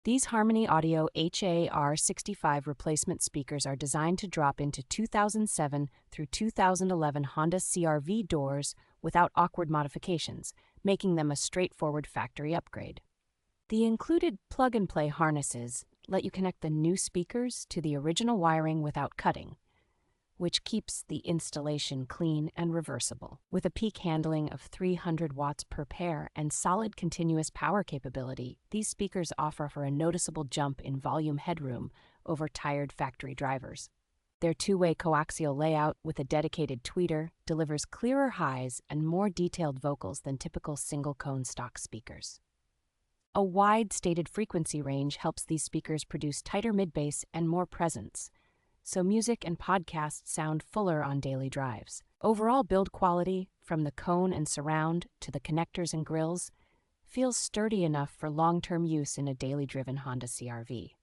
These Harmony Audio HA-R65 replacement speakers are designed to drop into 2007 through 2011 Honda CRV doors without awkward modifications, making them a straightforward factory upgrade. The included plug-and-play harnesses let you connect the new speakers to the original wiring without cutting, which keeps the installation clean and reversible. With a peak handling of 300 watts per pair and solid continuous power capability, these speakers offer a noticeable jump in volume headroom over tired factory drivers. Their two-way coaxial layout with a dedicated tweeter delivers clearer highs and more detailed vocals than typical single-cone stock speakers. A wide stated frequency range helps these speakers produce tighter mid-bass and more presence, so music and podcasts sound fuller on daily drives. Overall build quality, from the cone and surround to the connectors and grills, feels sturdy enough for long-term use in a daily driven Honda CRV.